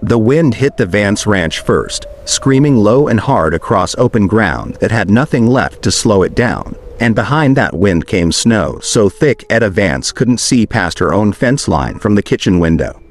The wind hit the Vance ranch first, screaming low and hard across open ground that had nothing left to slow it down, and behind that wind came snow so thick Etta Vance couldn't see past her own fence line from the kitchen window.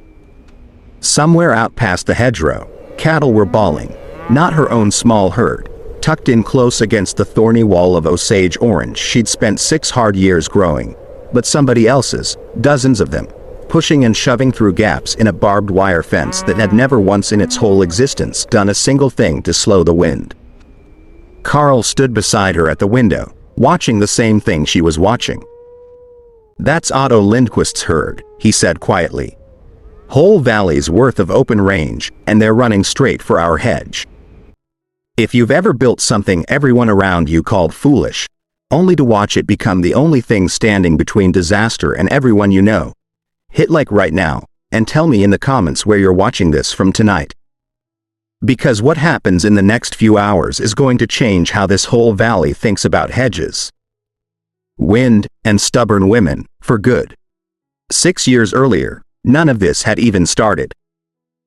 Somewhere out past the hedgerow, cattle were bawling, not her own small herd, tucked in close against the thorny wall of Osage orange she'd spent 6 hard years growing, but somebody else's, dozens of them, pushing and shoving through gaps in a barbed wire fence that had never once in its whole existence done a single thing to slow the wind. Carl stood beside her at the window, watching the same thing she was watching. "That's Otto Lindquist's herd," he said quietly. "Whole valley's worth of open range, and they're running straight for our hedge. If you've ever built something everyone around you called foolish, only to watch it become the only thing standing between disaster and everyone you know, hit like right now, and tell me in the comments where you're watching this from tonight. Because what happens in the next few hours is going to change how this whole valley thinks about hedges. Wind and stubborn women, for good. 6 years earlier, none of this had even started.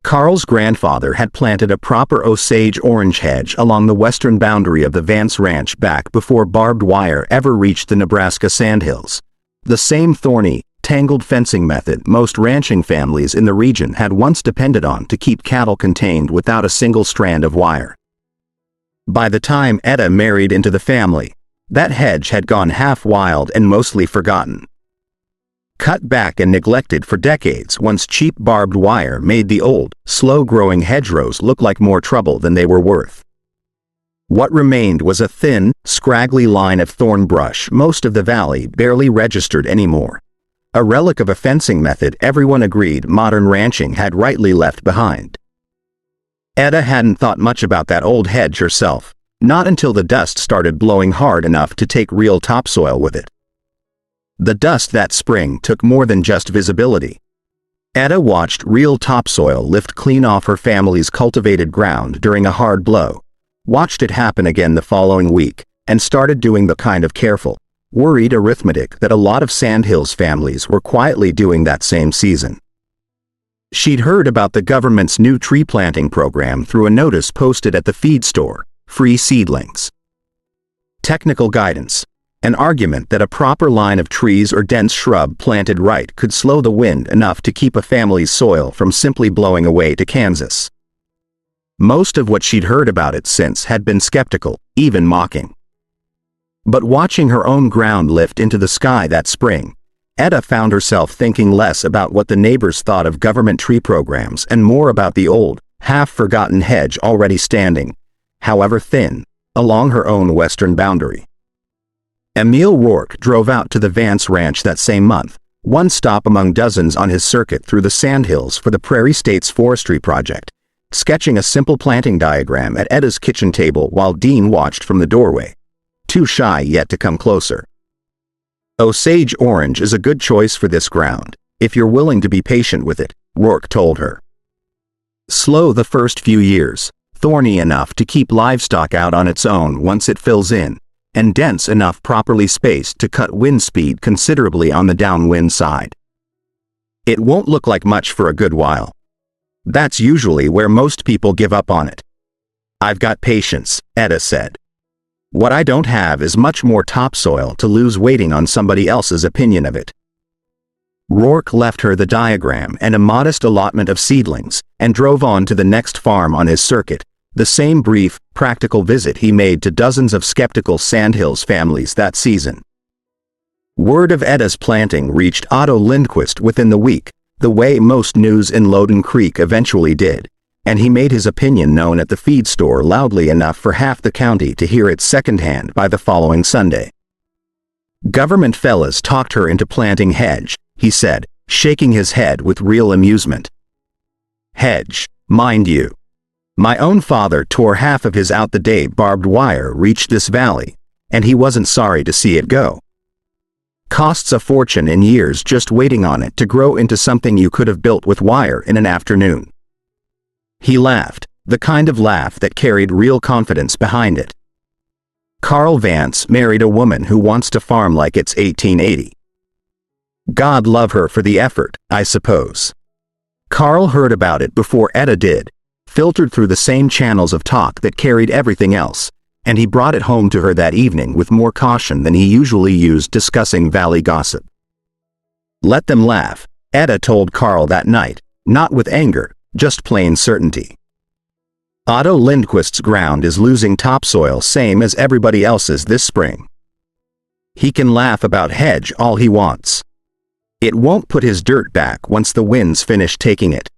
Carl's grandfather had planted a proper Osage orange hedge along the western boundary of the Vance Ranch back before barbed wire ever reached the Nebraska sandhills. The same thorny, tangled fencing method most ranching families in the region had once depended on to keep cattle contained without a single strand of wire. By the time Etta married into the family, that hedge had gone half wild and mostly forgotten. Cut back and neglected for decades once cheap barbed wire made the old, slow-growing hedgerows look like more trouble than they were worth. What remained was a thin, scraggly line of thorn brush most of the valley barely registered anymore. A relic of a fencing method everyone agreed modern ranching had rightly left behind. Etta hadn't thought much about that old hedge herself, not until the dust started blowing hard enough to take real topsoil with it. The dust that spring took more than just visibility. Etta watched real topsoil lift clean off her family's cultivated ground during a hard blow, watched it happen again the following week, and started doing the kind of careful, worried arithmetic that a lot of Sandhills families were quietly doing that same season. She'd heard about the government's new tree planting program through a notice posted at the feed store, free seedlings. Technical guidance. An argument that a proper line of trees or dense shrub planted right could slow the wind enough to keep a family's soil from simply blowing away to Kansas. Most of what she'd heard about it since had been skeptical, even mocking. But watching her own ground lift into the sky that spring, Etta found herself thinking less about what the neighbors thought of government tree programs and more about the old, half-forgotten hedge already standing, however thin, along her own western boundary. Emil Rourke drove out to the Vance Ranch that same month, one stop among dozens on his circuit through the Sandhills for the Prairie States Forestry Project, sketching a simple planting diagram at Etta's kitchen table while Dean watched from the doorway, too shy yet to come closer. Osage orange is a good choice for this ground, if you're willing to be patient with it, Rourke told her. Slow the first few years, thorny enough to keep livestock out on its own once it fills in, and dense enough properly spaced to cut wind speed considerably on the downwind side. It won't look like much for a good while. That's usually where most people give up on it. I've got patience, Etta said. What I don't have is much more topsoil to lose waiting on somebody else's opinion of it. Rourke left her the diagram and a modest allotment of seedlings, and drove on to the next farm on his circuit, the same brief, practical visit he made to dozens of skeptical Sandhills families that season. Word of Etta's planting reached Otto Lindquist within the week, the way most news in Loden Creek eventually did, and he made his opinion known at the feed store loudly enough for half the county to hear it secondhand by the following Sunday. Government fellas talked her into planting hedge, he said, shaking his head with real amusement. Hedge, mind you. My own father tore half of his out-the-date barbed wire reached this valley, and he wasn't sorry to see it go. Costs a fortune in years just waiting on it to grow into something you could have built with wire in an afternoon. He laughed, the kind of laugh that carried real confidence behind it. Carl Vance married a woman who wants to farm like it's 1880. God love her for the effort, I suppose. Carl heard about it before Etta did, filtered through the same channels of talk that carried everything else, and he brought it home to her that evening with more caution than he usually used discussing valley gossip. Let them laugh, Etta told Carl that night, not with anger, just plain certainty. Otto Lindquist's ground is losing topsoil same as everybody else's this spring. He can laugh about hedge all he wants. It won't put his dirt back once the winds finish taking it.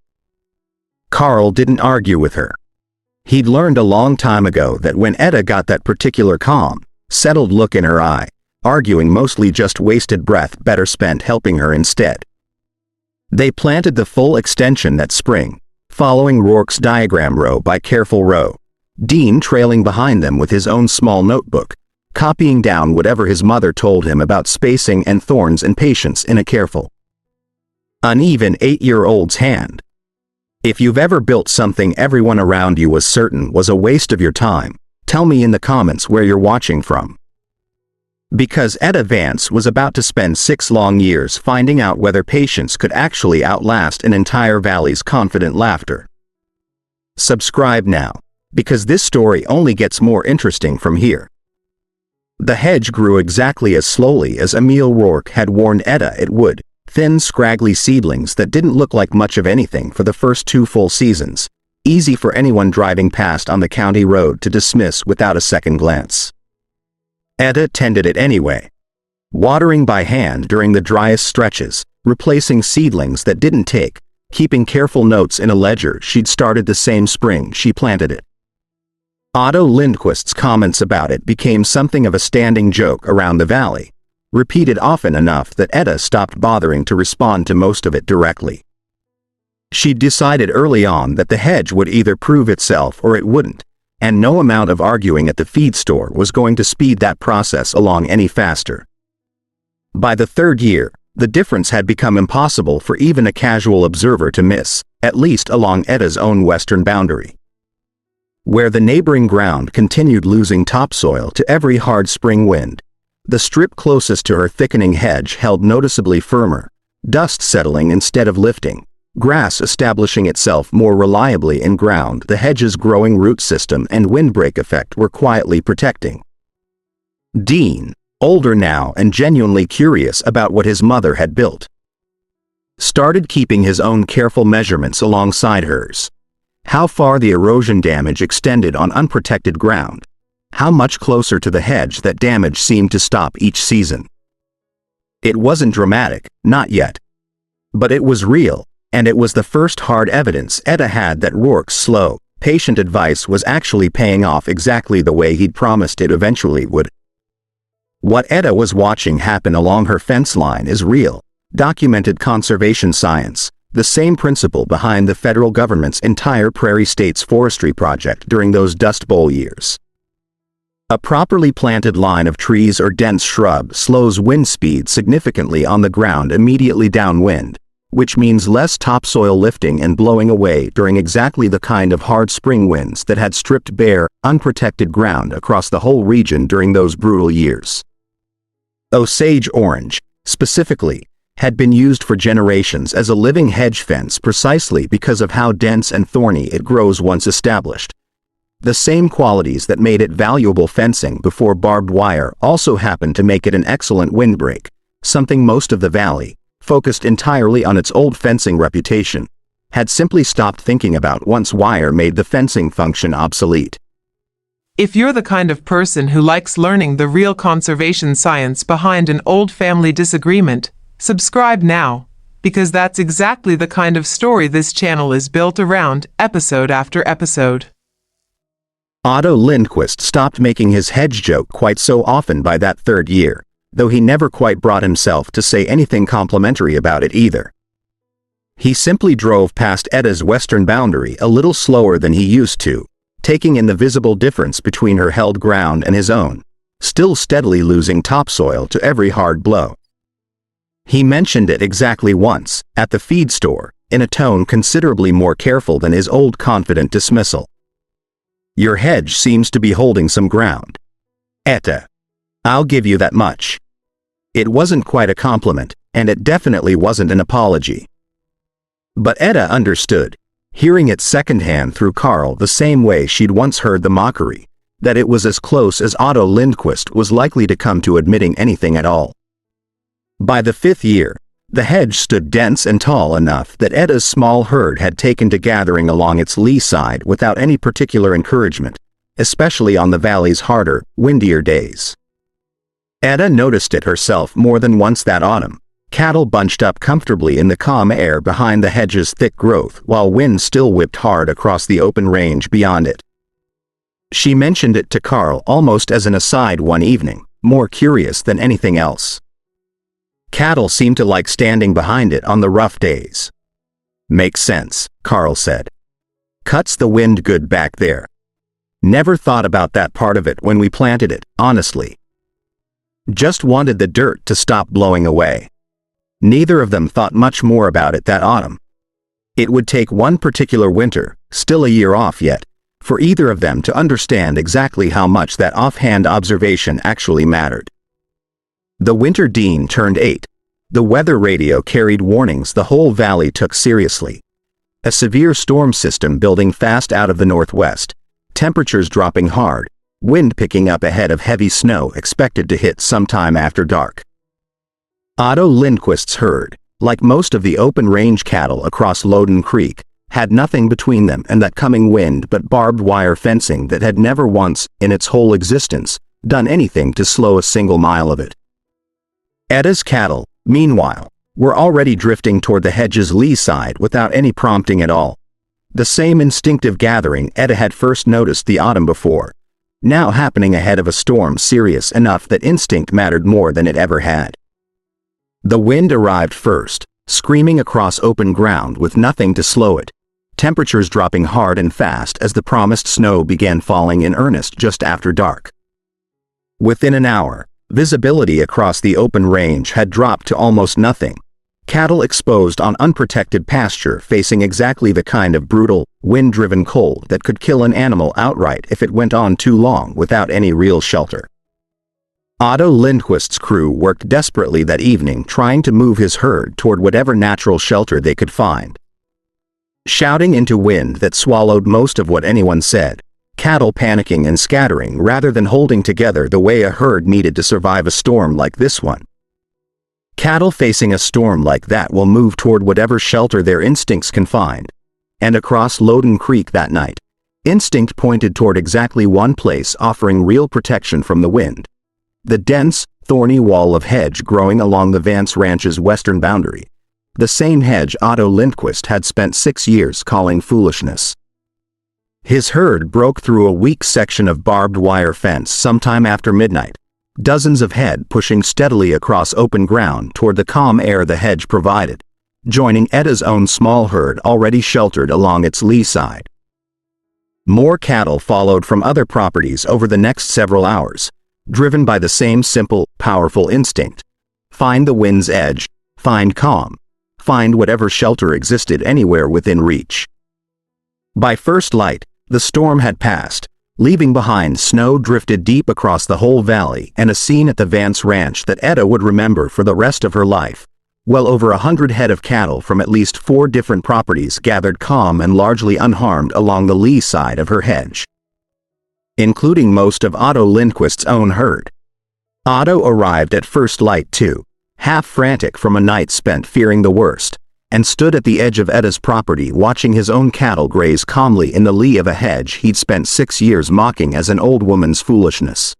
Carl didn't argue with her. He'd learned a long time ago that when Etta got that particular calm, settled look in her eye, arguing mostly just wasted breath better spent helping her instead. They planted the full extension that spring, following Rourke's diagram row by careful row, Dean trailing behind them with his own small notebook, copying down whatever his mother told him about spacing and thorns and patience in a careful, uneven 8-year-old's hand. If you've ever built something everyone around you was certain was a waste of your time, tell me in the comments where you're watching from. Because Etta Vance was about to spend 6 long years finding out whether patience could actually outlast an entire valley's confident laughter. Subscribe now, because this story only gets more interesting from here. The hedge grew exactly as slowly as Emil Rourke had warned Etta it would, thin scraggly seedlings that didn't look like much of anything for the first 2 full seasons, easy for anyone driving past on the county road to dismiss without a second glance. Etta tended it anyway, watering by hand during the driest stretches, replacing seedlings that didn't take, keeping careful notes in a ledger she'd started the same spring she planted it. Otto Lindquist's comments about it became something of a standing joke around the valley, repeated often enough that Etta stopped bothering to respond to most of it directly. She'd decided early on that the hedge would either prove itself or it wouldn't, and no amount of arguing at the feed store was going to speed that process along any faster. By the 3rd year, the difference had become impossible for even a casual observer to miss, at least along Etta's own western boundary. Where the neighboring ground continued losing topsoil to every hard spring wind, the strip closest to her thickening hedge held noticeably firmer, dust settling instead of lifting, grass establishing itself more reliably in ground the hedge's growing root system and windbreak effect were quietly protecting. Dean, older now and genuinely curious about what his mother had built, started keeping his own careful measurements alongside hers. How far the erosion damage extended on unprotected ground, how much closer to the hedge that damage seemed to stop each season. It wasn't dramatic, not yet. But it was real, and it was the first hard evidence Etta had that Rourke's slow, patient advice was actually paying off exactly the way he'd promised it eventually would. What Etta was watching happen along her fence line is real, documented conservation science, the same principle behind the federal government's entire Prairie States forestry project during those Dust Bowl years. A properly planted line of trees or dense shrub slows wind speed significantly on the ground immediately downwind, which means less topsoil lifting and blowing away during exactly the kind of hard spring winds that had stripped bare, unprotected ground across the whole region during those brutal years. Osage orange, specifically, had been used for generations as a living hedge fence precisely because of how dense and thorny it grows once established. The same qualities that made it valuable fencing before barbed wire also happened to make it an excellent windbreak, something most of the valley, focused entirely on its old fencing reputation, had simply stopped thinking about once wire made the fencing function obsolete. If you're the kind of person who likes learning the real conservation science behind an old family disagreement, subscribe now, because that's exactly the kind of story this channel is built around, episode after episode. Otto Lindquist stopped making his hedge joke quite so often by that 3rd year, though he never quite brought himself to say anything complimentary about it either. He simply drove past Etta's western boundary a little slower than he used to, taking in the visible difference between her held ground and his own, still steadily losing topsoil to every hard blow. He mentioned it exactly once, at the feed store, in a tone considerably more careful than his old confident dismissal. Your hedge seems to be holding some ground, Etta. I'll give you that much. It wasn't quite a compliment, and it definitely wasn't an apology. But Etta understood, hearing it secondhand through Carl the same way she'd once heard the mockery, that it was as close as Otto Lindquist was likely to come to admitting anything at all. By the 5th year, the hedge stood dense and tall enough that Etta's small herd had taken to gathering along its lee side without any particular encouragement, especially on the valley's harder, windier days. Etta noticed it herself more than once that autumn, cattle bunched up comfortably in the calm air behind the hedge's thick growth while wind still whipped hard across the open range beyond it. She mentioned it to Carl almost as an aside one evening, more curious than anything else. Cattle seemed to like standing behind it on the rough days. Makes sense, Carl said. Cuts the wind good back there. Never thought about that part of it when we planted it, honestly. Just wanted the dirt to stop blowing away. Neither of them thought much more about it that autumn. It would take one particular winter, still a year off yet, for either of them to understand exactly how much that offhand observation actually mattered. The winter Dean turned 8. The weather radio carried warnings the whole valley took seriously. A severe storm system building fast out of the northwest, temperatures dropping hard, wind picking up ahead of heavy snow expected to hit sometime after dark. Otto Lindquist's herd, like most of the open-range cattle across Loden Creek, had nothing between them and that coming wind but barbed wire fencing that had never once, in its whole existence, done anything to slow a single mile of it. Etta's cattle, meanwhile, were already drifting toward the hedge's lee side without any prompting at all. The same instinctive gathering Etta had first noticed the autumn before, now happening ahead of a storm serious enough that instinct mattered more than it ever had. The wind arrived first, screaming across open ground with nothing to slow it, temperatures dropping hard and fast as the promised snow began falling in earnest just after dark. Within an hour, visibility across the open range had dropped to almost nothing, cattle exposed on unprotected pasture facing exactly the kind of brutal, wind-driven cold that could kill an animal outright if it went on too long without any real shelter. Otto Lindquist's crew worked desperately that evening trying to move his herd toward whatever natural shelter they could find. Shouting into wind that swallowed most of what anyone said, cattle panicking and scattering rather than holding together the way a herd needed to survive a storm like this one. Cattle facing a storm like that will move toward whatever shelter their instincts can find, and across Loden Creek that night, instinct pointed toward exactly one place offering real protection from the wind. The dense, thorny wall of hedge growing along the Vance Ranch's western boundary, the same hedge Otto Lindquist had spent 6 years calling Foolishness. His herd broke through a weak section of barbed wire fence sometime after midnight, dozens of head pushing steadily across open ground toward the calm air the hedge provided, joining Etta's own small herd already sheltered along its lee side. More cattle followed from other properties over the next several hours, driven by the same simple, powerful instinct. Find the wind's edge, find calm, find whatever shelter existed anywhere within reach. By first light, the storm had passed, leaving behind snow drifted deep across the whole valley and a scene at the Vance Ranch that Etta would remember for the rest of her life. Well over 100 head of cattle from at least 4 different properties gathered calm and largely unharmed along the lee side of her hedge, including most of Otto Lindquist's own herd. Otto arrived at first light too, half frantic from a night spent fearing the worst, and stood at the edge of Etta's property watching his own cattle graze calmly in the lee of a hedge he'd spent 6 years mocking as an old woman's foolishness.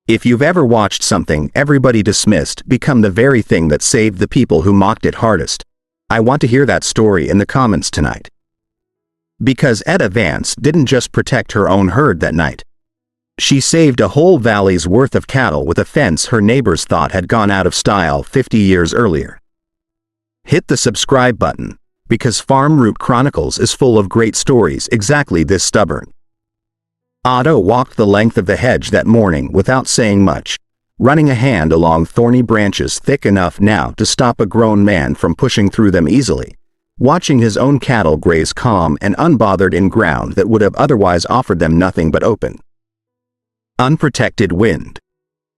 If you've ever watched something everybody dismissed become the very thing that saved the people who mocked it hardest, I want to hear that story in the comments tonight. Because Etta Vance didn't just protect her own herd that night. She saved a whole valley's worth of cattle with a fence her neighbors thought had gone out of style 50 years earlier. Hit the subscribe button, because Farm Route Chronicles is full of great stories exactly this stubborn. Otto walked the length of the hedge that morning without saying much, running a hand along thorny branches thick enough now to stop a grown man from pushing through them easily, watching his own cattle graze calm and unbothered in ground that would have otherwise offered them nothing but open, unprotected wind.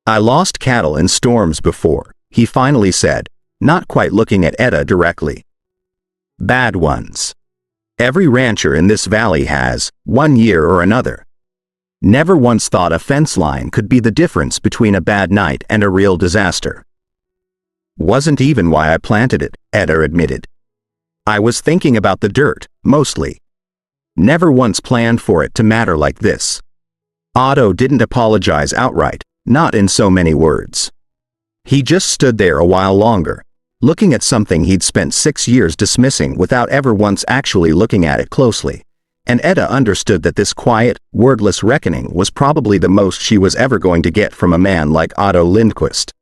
I lost cattle in storms before, he finally said, not quite looking at Etta directly. Bad ones. Every rancher in this valley has, one year or another. Never once thought a fence line could be the difference between a bad night and a real disaster. Wasn't even why I planted it, Etta admitted. I was thinking about the dirt, mostly. Never once planned for it to matter like this. Otto didn't apologize outright, not in so many words. He just stood there a while longer, looking at something he'd spent 6 years dismissing without ever once actually looking at it closely, and Etta understood that this quiet, wordless reckoning was probably the most she was ever going to get from a man like Otto Lindquist.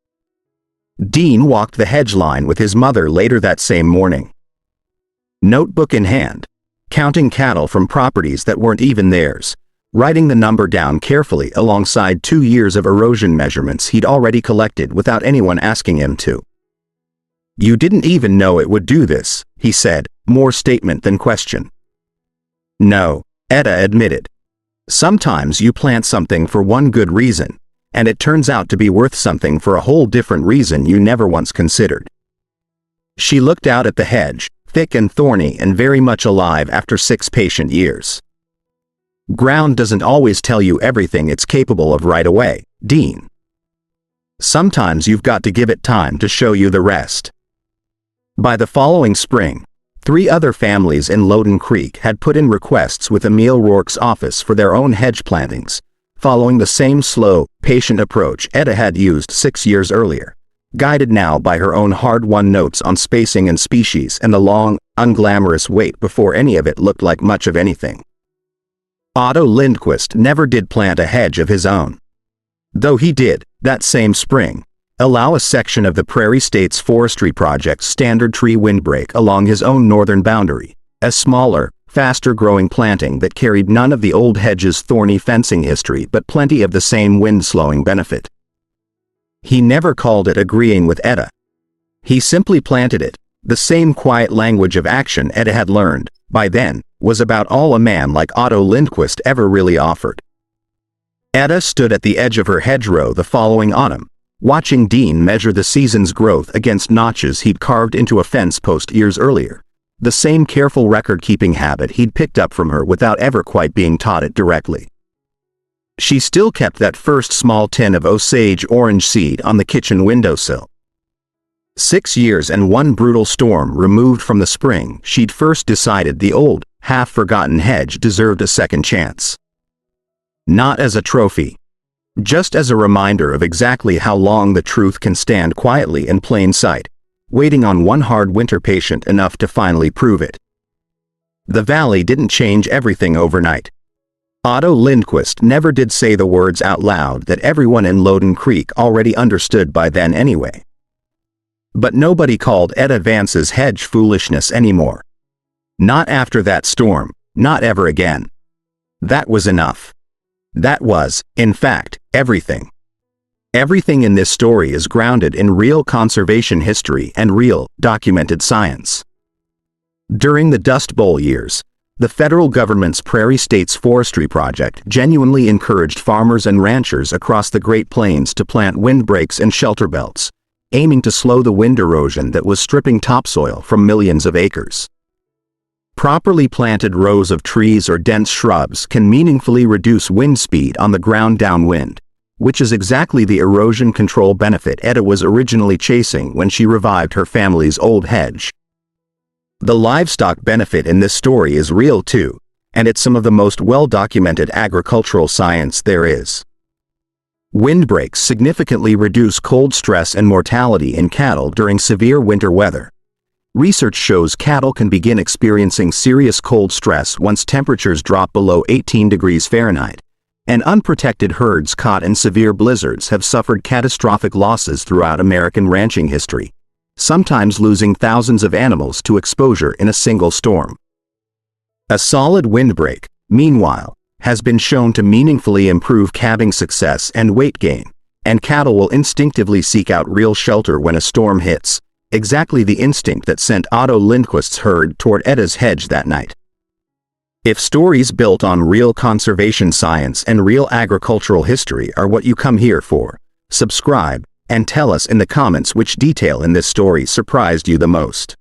Dean walked the hedge line with his mother later that same morning. Notebook in hand, counting cattle from properties that weren't even theirs, writing the number down carefully alongside 2 years of erosion measurements he'd already collected without anyone asking him to. You didn't even know it would do this, he said, more statement than question. No, Etta admitted. Sometimes you plant something for one good reason, and it turns out to be worth something for a whole different reason you never once considered. She looked out at the hedge, thick and thorny and very much alive after 6 patient years. Ground doesn't always tell you everything it's capable of right away, Dean. Sometimes you've got to give it time to show you the rest. By the following spring, 3 other families in Loden Creek had put in requests with Emil Rourke's office for their own hedge plantings, following the same slow, patient approach Etta had used 6 years earlier, guided now by her own hard-won notes on spacing and species and the long, unglamorous wait before any of it looked like much of anything. Otto Lindquist never did plant a hedge of his own. Though he did, that same spring, allow a section of the Prairie States Forestry Project's standard tree windbreak along his own northern boundary, a smaller, faster-growing planting that carried none of the old hedge's thorny fencing history but plenty of the same wind-slowing benefit. He never called it agreeing with Etta. He simply planted it. The same quiet language of action Etta had learned, by then, was about all a man like Otto Lindquist ever really offered. Etta stood at the edge of her hedgerow the following autumn, watching Dean measure the season's growth against notches he'd carved into a fence post years earlier, the same careful record-keeping habit he'd picked up from her without ever quite being taught it directly. She still kept that first small tin of Osage orange seed on the kitchen windowsill. 6 years and one brutal storm removed from the spring, she'd first decided the old, half-forgotten hedge deserved a second chance. Not as a trophy. Just as a reminder of exactly how long the truth can stand quietly in plain sight, waiting on one hard winter patient enough to finally prove it. The valley didn't change everything overnight. Otto Lindquist never did say the words out loud that everyone in Loden Creek already understood by then anyway. But nobody called Etta Vance's hedge foolishness anymore. Not after that storm, not ever again. That was enough. That was, in fact, everything. Everything in this story is grounded in real conservation history and real, documented science. During the Dust Bowl years, the federal government's Prairie States Forestry Project genuinely encouraged farmers and ranchers across the Great Plains to plant windbreaks and shelter belts, aiming to slow the wind erosion that was stripping topsoil from millions of acres. Properly planted rows of trees or dense shrubs can meaningfully reduce wind speed on the ground downwind, which is exactly the erosion control benefit Etta was originally chasing when she revived her family's old hedge. The livestock benefit in this story is real too, and it's some of the most well-documented agricultural science there is. Windbreaks significantly reduce cold stress and mortality in cattle during severe winter weather. Research shows cattle can begin experiencing serious cold stress once temperatures drop below 18 degrees Fahrenheit, and unprotected herds caught in severe blizzards have suffered catastrophic losses throughout American ranching history, sometimes losing thousands of animals to exposure in a single storm. A solid windbreak, meanwhile, has been shown to meaningfully improve calving success and weight gain, and cattle will instinctively seek out real shelter when a storm hits, exactly the instinct that sent Otto Lindquist's herd toward Etta's hedge that night. If stories built on real conservation science and real agricultural history are what you come here for, subscribe, and tell us in the comments which detail in this story surprised you the most.